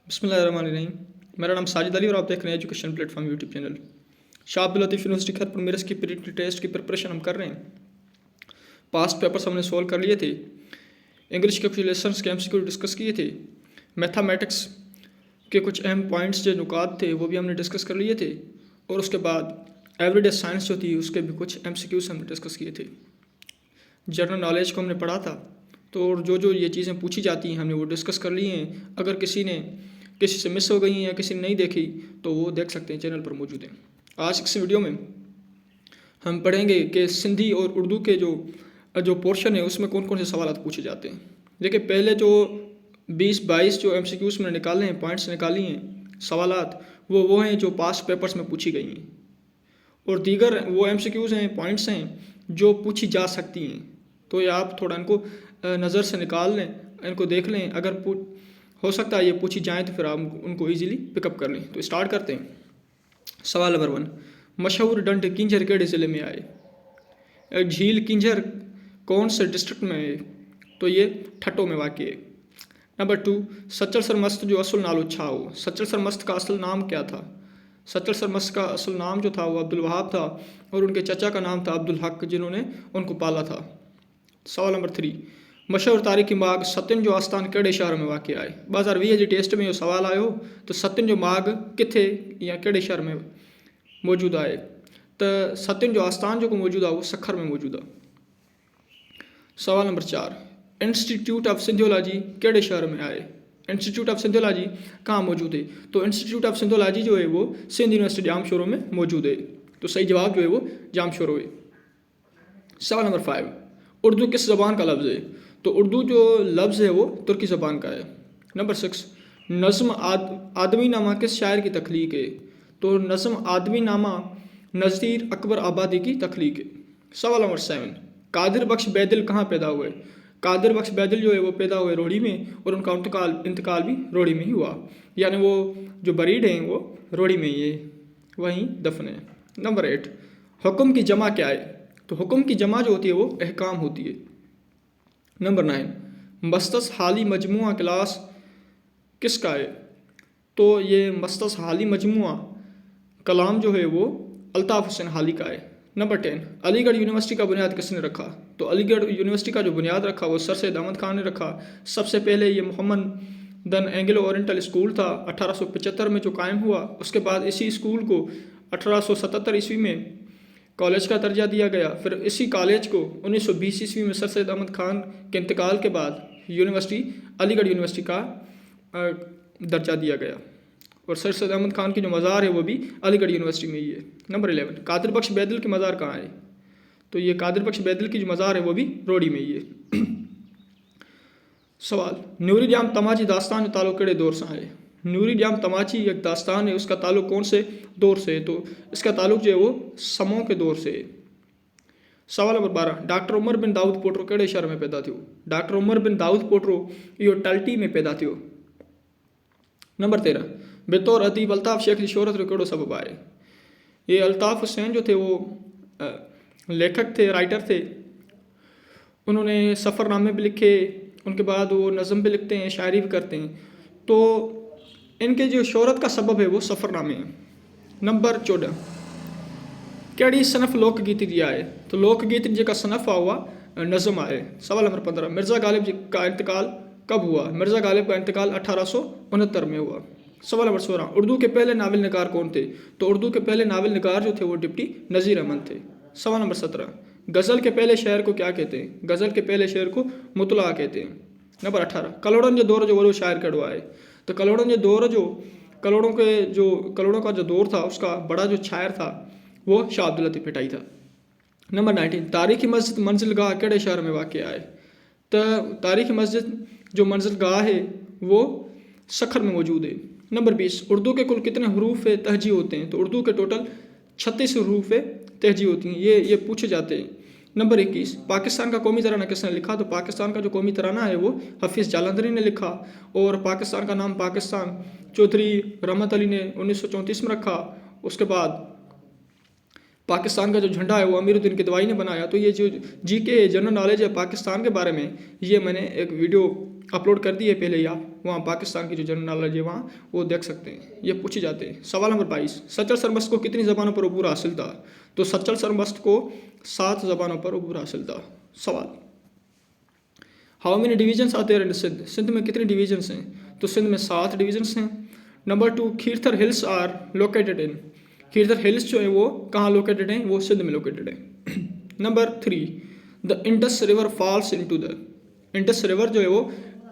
बिस्मिल्लाहिर्रहमानिर्रहीम। मेरा नाम साजिद अली और आप देख रहे हैं education platform YouTube channel. Shah Abdul Latif university Khairpur Mirs की प्री टेस्ट की प्रिपरेशन हम कर रहे हैं। पास्ट पेपर्स हमने सोल्व कर लिए थे। इंग्लिश के कुछ लेसन्स के एमसीक्यू डिस्कस किए थे। मैथमेटिक्स के कुछ अहम पॉइंट्स जो नुकात थे वो भी हमने डिस्कस कर लिए थे। और उसके बाद एवरीडे साइंस जो थी उसके भी कुछ एमसीक्यूज हमने डिस्कस किए थे। जनरल नॉलेज को हमने पढ़ा था, तो जो ये चीज़ें पूछी जाती हैं हमने वो डिस्कस कर ली हैं। अगर किसी से मिस हो गई हैं या किसी ने नहीं देखी तो वो देख सकते हैं, चैनल पर मौजूद हैं। आज इस वीडियो में हम पढ़ेंगे कि सिंधी और उर्दू के जो पोर्शन है उसमें कौन कौन से सवाल पूछे जाते हैं। देखिए, पहले जो 20-22 जो एमसीक्यूज में निकाले हैं, पॉइंट्स निकाली हैं, सवालात वो हैं जो पास्ट पेपर्स में पूछी गई हैं। और दीगर वो एमसीक्यूज हैं, पॉइंट्स हैं जो पूछी जा सकती हैं। तो ये आप थोड़ा इनको नज़र से निकाल लें, इनको देख लें। अगर हो सकता है ये पूछी जाए तो फिर आप उनको इजीली पिकअप कर लें। तो स्टार्ट करते हैं। सवाल नंबर 1, मशहूर डंड किंजर केड़े ज़िले में आए। झील किंजर कौन से डिस्ट्रिक्ट में है? तो ये ठट्टो में वाक़ है। नंबर 2, सच्चर सरमस्त जो असल नालो छा हो। सच्चर सरमस्त का असल नाम क्या था? सच्चर सरमस्त का असल नाम जो था वो अब्दुल वहाब था और उनके चचा का नाम था अब्दुल हक, जिन्होंने उनको पाला था। सवाल नंबर 3, मशहूर तारीखी माग सतिन जो आस्थान केड़े शहर में वाक़ आहे। 2020 जी टेस्ट में इहो सवाल आयो तो सतिन जो माग किथे या केड़े शहर में मौजूद आहे? तो सतिन जो आस्थान जो मौजूद आहे वो सखर में मौजूद आहे। सवाल नंबर 4, इंस्टीट्यूट ऑफ सिंधियोलॉजी केड़े शहर में आहे? इंस्टीट्यूट ऑफ सिंधियोलॉजी कहाँ मौजूद है? तो इंस्टीट्यूट ऑफ सिंधियोलॉजी जो है वो सिंध यूनिवर्सिटी जामशोरो में मौजूद है। तो सही जवाब जो है वो जामशोरो है। सवाल नंबर 5, उर्दू किस ज़बान का लफ्ज़ है? तो उर्दू जो लफ्ज़ है वो तुर्की ज़बान का है। नंबर 6, नज़्म आदमी नामा किस शायर की तख्लीक है? तो नज़्म आदमी नामा नज़ीर अकबर आबादी की तख्लीक है। सवाल नंबर 7, कादिर बख्श बैदिल कहाँ पैदा हुए? कादिर बख्श बैदिल जो है वो पैदा हुए रोड़ी में और उनका इंतकाल भी रोड़ी में ही हुआ, यानी वो जो बरीड हैं वो रोड़ी में ही है, वहीं दफन है। नंबर 8, हुक्म की जमा क्या है? तो हुक्म की जमा जो होती है वो अहकाम होती है। नंबर 9, मस्तस हाली मजमुआ क्लास किसका है? तो ये मस्तस हाली मजमुआ कलाम जो है वो अल्ताफ़ हुसैन हाली का है। नंबर 10, अलीगढ़ यूनिवर्सिटी का बुनियाद किसने रखा? तो अलीगढ़ यूनिवर्सिटी का जो बुनियाद रखा वो सर सैयद अहमद खान ने रखा। सबसे पहले ये मोहम्मदन एंग्लो ओरिएंटल स्कूल था, 1875 में जो कायम हुआ। उसके बाद इसी स्कूल को 1877 ईस्वी में कॉलेज का दर्जा दिया गया। फिर इसी कॉलेज को 1920 ईस्वी में सर सैयद अहमद खान के इंतकाल के बाद अलीगढ़ यूनिवर्सिटी का दर्जा दिया गया। और सर सैयद अहमद खान की जो मज़ार है वो भी अलीगढ़ यूनिवर्सिटी में ही है। नंबर 11, कादिर बख्श बैदिल की मज़ार कहाँ है? तो ये कादिर बख्श बैदिल की जो मज़ार है वो भी रोड़ी में ही है। सवाल, नूरी जाम तमाची दास्तान ताल्लुक़ केड़े दौर से है? नूरी जाम तमाची एक दास्तान है, उसका ताल्लुक़ कौन से दौर से है? तो इसका ताल्लुक़ जो है वो समों के दौर से है। सवाल नंबर 12, डॉक्टर उमर बिन दाऊद पोटरो केड़े शहर में पैदा थियो? डॉक्टर उमर बिन दाऊद पोटरो इहो टल्टी में पैदा थियो। नंबर 13, बेतौर अदीब अल्ताफ़ शेख की शोहरत जो केड़ो सबब आहे? ये अल्ताफ़ हुसैन जो थे वो लेखक थे, राइटर थे। उन्होंने सफ़रनामे भी लिखे, उनके बाद वो नज़म भी लिखते हैं, शायरी भी करते हैं। तो इनके जो शोहरत का सबब है वो सफ़रनामे हैं। नंबर 14, केड़ी सनफ़ लोकगीत जी आहे? तो लोकगीत जेका सनफ़ आहे उहा नज़म आहे। सवाल नंबर 15, मिर्ज़ा गालिब का इंतकाल कब हुआ? मिर्ज़ा गालिब का इंतकाल 1869 में हुआ। सवाल नंबर 16, उर्दू के पहले नावल निगार कौन थे? तो उर्दू के पहले नावल निगार जो थे वो डिप्टी नज़ीर अहमद थे। सवाल नंबर 17, गज़ल के पहले शेर को क्या कहते हैं? गज़ल के पहले शेर को मुतला कहते हैं। नंबर 18, कलोड़न जो दौर जो वो शायर कड़ो आहे? तो कलोड़न जो दौर जो कलोड़ों का जो दौर था उसका बड़ा जो शायर था वो शाह अब्दुल लतीफ़ भिटाई था। नंबर 19, तारीखी मस्जिद मंजिल गाह केड़े शहर में वाक़ आहे? तो तारीखी मस्जिद जो मंजिल गाह है वो सखर में मौजूद है। नंबर 20, उर्दू के कुल कितने हरूफ तहजी होते हैं? तो उर्दू के टोटल 36 हरूफ तहजी होती हैं। ये पूछे जाते हैं। नंबर 21, पाकिस्तान का कौमी तराना किसने लिखा? तो पाकिस्तान का जो कौमी तराना है वो हफीज़ जालंधरी ने लिखा। और पाकिस्तान का नाम पाकिस्तान चौधरी रहमत अली ने 1934 में रखा। उसके बाद पाकिस्तान का जो झंडा है वो अमीरुद्दीन किदवाई ने बनाया। तो ये जो जीके जनरल नॉलेज है पाकिस्तान के बारे में, ये मैंने एक वीडियो अपलोड कर दी है पहले ही, आप वहाँ पाकिस्तान की जो जनरल नॉलेज है वहाँ वो देख सकते हैं, ये पूछे जाते हैं। सवाल नंबर 22, सच्चर सरमस्त को कितनी ज़बानों पर अबूर हासिल था? तो सच्चर सरमस्त को 7 ज़बानों पर अबूर हासिल था। सवाल, हाउ मेनी डिवीजन्स आते हैं सिंध? सिंध में कितने डिवीजन्स हैं? तो सिंध में 7 डिवीजन्स हैं। Number 2, Khirthar hills are located in? Khirthar hills जो है वो कहाँ लोकेटेड हैं? वो सिंध में लोकेटेड है। Number 3, the Indus river falls into the? Indus river जो है वो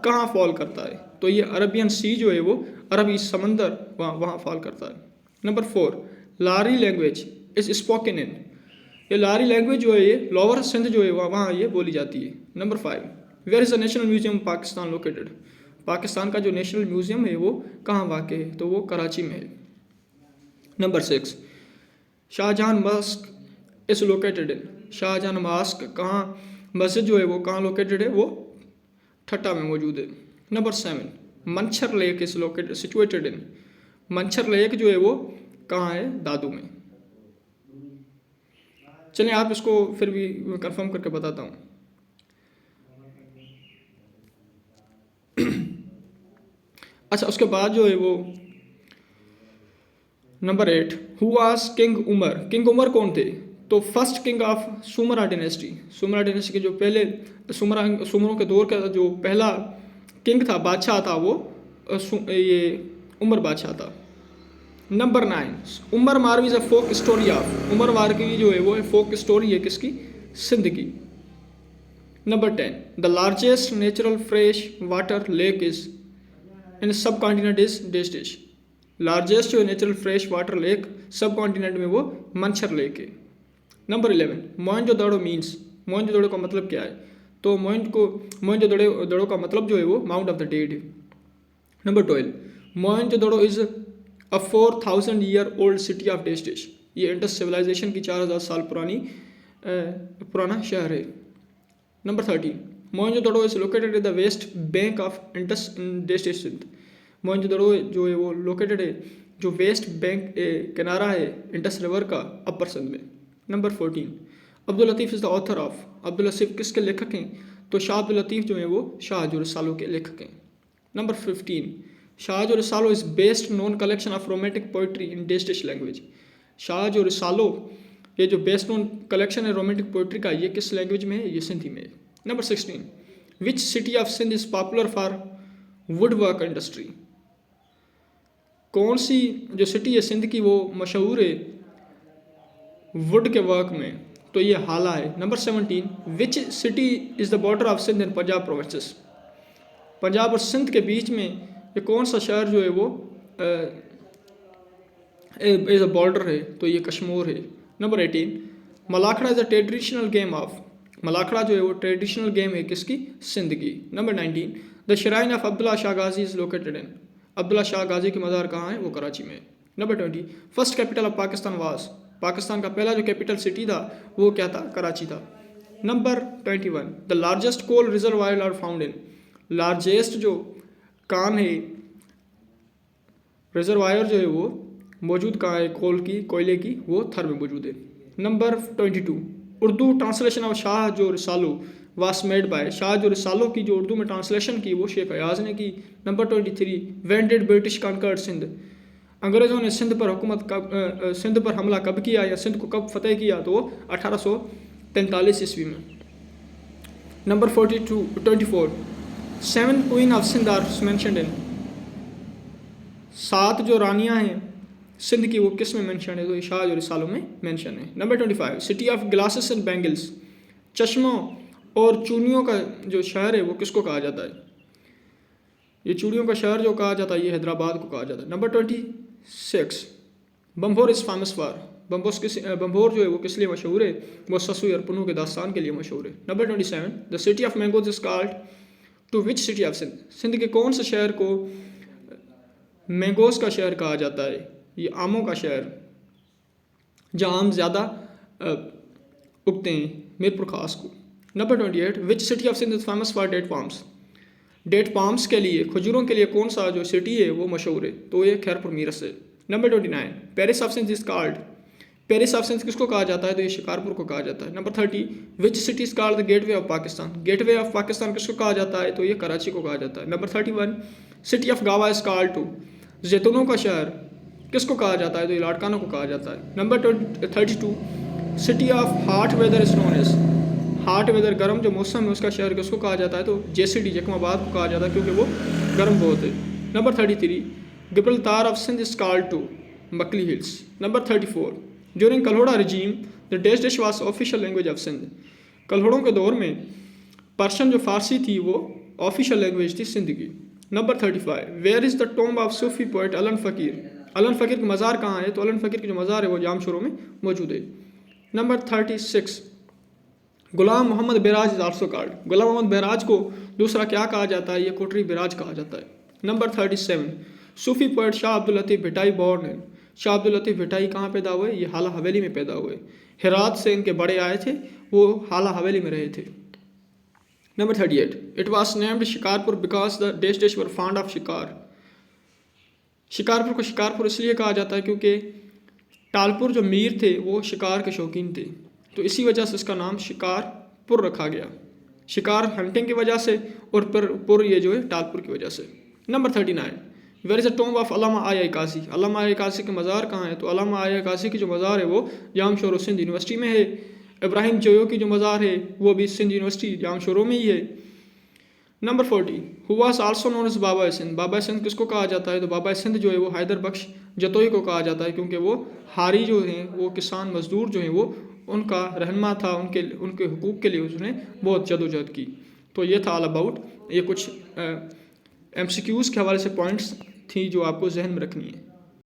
कहाँ फॉल करता है? तो ये अरबियन सी जो है वो अरबी समंदर वहाँ फॉल करता है। Number 4, Lari language is spoken in? ये लारी लैंग्वेज जो है ये लोअर सिंध जो है वहाँ ये बोली जाती है। Number 5, where is the national museum Pakistan located? Pakistan का जो नेशनल म्यूजियम है वो कहाँ वाक़ है? तो वो कराची में है। Number 6, Shahjahan mosque is located in? Shahjahan mosque कहाँ, मस्जिद जो है वो कहाँ लोकेटेड है? वो ठट्टा में मौजूद है। Number 7, Manchhar lake is located situated in? Manchhar lake जो है वो कहाँ है? दादू में। चलिए आप इसको फिर भी कंफर्म करके बताता हूँ। अच्छा, उसके बाद जो है वो number 8, who was king Umar? King Umar कौन थे? तो first king of Sumra dynasty, Sumra dynasty के जो पहले सुमरों के दौर का जो पहला किंग था, बादशाह था, वो ये उमर बादशाह था। Number 9, Umar Marvi is a folk story of? Umar Marvi जो है वो फोक स्टोरी है किसकी? सिंध की। Number 10, the largest natural fresh water lake is in subcontinent is dash dash? Largest जो natural fresh water lake subcontinent में वो मंछर लेक है। Number 11, Mohenjodaro means? मोहनजोदड़ो का मतलब क्या है? तो मोहनजोदड़ो का मतलब जो है वो माउंट ऑफ द डेड है। Number 12, Mohenjodaro is a 4000 year old city of dish dish? ये इंडस सिविलाइजेशन की 4000 साल पुराना शहर है। Number 13, Mohenjodaro is located in the west bank of Indus in dish dish Sindh? मोहनजोदड़ो जो है वो लोकेटेड है जो वेस्ट बैंक किनारा है इंडस रिवर का अपर सिंध में। Number 14, Abdul Latif is the author of? Abdul Latif किसके लेखक हैं? तो शाह अब्दुल लतीफ़ जो है वो शाह जो रिसालों के लेखक हैं। Number 15, Shah Jo Risalo is best known collection of romantic poetry in dish dash language? Shah Jo Risalo ये जो बेस्ट नोन कलेक्शन है रोमांटिक पोइट्री का, ये किस लैंग्वेज में है? ये सिंधी में है। Number 16, which city of Sindh is popular for wood work industry? कौन सी जो सिटी है सिंध की वो मशहूर है वुड के वर्क में? तो ये हाला है। Number 17, which city is the border of Sindh in Punjab provinces? Punjab और सिंध के बीच में ये कौन सा शहर जो है वो एज अ बॉर्डर है? तो ये कश्मीर है। Number 18, Malakhra is a traditional game of? Malakhra जो है वो ट्रेडिशनल गेम है किसकी? सिंध की। Number 19, the shrine of Abdullah Shah Ghazi is located in? Abdullah Shah Ghazi की मज़ार कहाँ है? वो कराची में। Number 20, first capital of Pakistan was? Pakistan का पहला जो कैपिटल सिटी था वो क्या था? कराची था। Number 21, the largest coal reservoir are found in? Largest जो कान है रिजर्वायर जो है वो मौजूद कहाँ है कोयले की? वो थर में मौजूद है। Number 22, Urdu translation of Shah Jo Risalo वास मेड बाय? शाह जो रिसालो की जो उर्दू में ट्रांसलेशन की वो शेख अयाज ने की। Number 23, when did British conquered Sindh? अंग्रेज़ों ने सिंध पर हमला कब किया या सिंध को कब फतेह किया? तो 1843 ईस्वी में। Number 24, 7 queen of Sindh are mentioned in? 7 जो रानियां हैं सिंध की वो किस में मेंशन है? तो ये शाह जो रिसालों में मेंशन है। Number 25, city of glasses and bangles? चश्मों और चूड़ियों का जो शहर है वो किसको कहा जाता है? ये चूड़ियों का शहर जो कहा जाता है ये हैदराबाद को कहा जाता है। Number 26, Banbhore is famous for? Banbhore जो है वो किस लिए मशहूर है? वो ससु और पुनू के दास्तान के लिए मशहूर है। Number 27, the city of mangoes is called to which city of Sindh? Sindh के कौन से शहर को मैंगोज का शहर कहा जाता है? ये आमों का शहर, जहाँ आम ज़्यादा उगते हैं, मीरपुर खास को। Number 28, which city of Sindh is famous for date palms? Date palms के लिए, खजूरों के लिए कौन सा जो सिटी है वो मशहूर है? तो ये खैरपुर मीरस है। Number 29, Paris of Sindh is called? Paris of Sindh किसको कहा जाता है? तो ये शिकारपुर को कहा जाता है। Number 30, which city is called the gateway of Pakistan? Gateway of Pakistan किसको कहा जाता है? तो ये कराची को कहा जाता है। नंबर 31, सिटी ऑफ गावा इज कॉल्ड टू, जैतूनों का शहर किसको कहा जाता है? तो ये लाड़कानों को कहा जाता है। Number 32, city of hot weather is known as, hot weather गर्म जो मौसम है उसका शहर किसको कहा जाता है? तो JCD जैकमाबाद को कहा जाता है क्योंकि वो गर्म बहुत है। Number 33, Gibraltar of Sindh is called to, Makli hills. Number 34, during Kalhora regime the dash dash was official language of Sindh, कल्होड़ों के दौर में पर्शियन जो फारसी थी वो ऑफिशियल लैंग्वेज थी सिंध की। Number 35, where is the tomb of Sufi poet Alan Faqir, Alan Faqir का मज़ार कहाँ है? तो अलन फ़कीर की जो मज़ार है वो जामशोरों में मौजूद है। Number 36, Ghulam Mohammad barrage is also called, Ghulam Mohammad barrage को दूसरा क्या कहा जाता है? ये कोटरी बैराज कहा जाता है। नंबर 37, सूफी पोइट शाह अब्दुल लतीफ़ भिटाई बॉर्न है, शाह अब्दुल लतीफ़ भिटाई कहाँ पैदा हुए? ये हाला हवेली में पैदा हुए। हेरात से इनके बड़े आए थे, वो हाला हवेली में रहे थे। Number 38, it was named Shikarpur because the dash dash were fond of शिकार, शिकारपुर को शिकारपुर इसलिए कहा जाता है क्योंकि टालपुर जो मीर थे वो शिकार के शौकीन थे, तो इसी वजह से इसका नाम शिकारपुर रखा गया, शिकार हंटिंग की वजह से और पुर ये जो है टालपुर की वजह से। Number 39, where is a tomb of Allama I Kazi, Allama I कासी के मज़ार कहाँ है? तो अल्लामा आई कासी की जो मज़ार है वो जामशोरो सिंध यूनिवर्सिटी में है। इब्राहिम जोयो की जो मज़ार है वो भी सिंध यूनिवर्सिटी जामशोरो में ही है। Number 40, who was also known as Baba Sindh, Baba Sindh किसको कहा जाता है? तो बाबा सिंध जो है वो हैदर बख्श जतोई को कहा जाता है क्योंकि वो हारी जो हैं वो किसान मजदूर जो हैं वो उनका रहनुमा था, उनके हुकूक के लिए उसने बहुत जदोजहद की। तो ये था ऑल अबाउट, ये कुछ MCQs के हवाले से पॉइंट्स थी जो आपको जहन में रखनी है।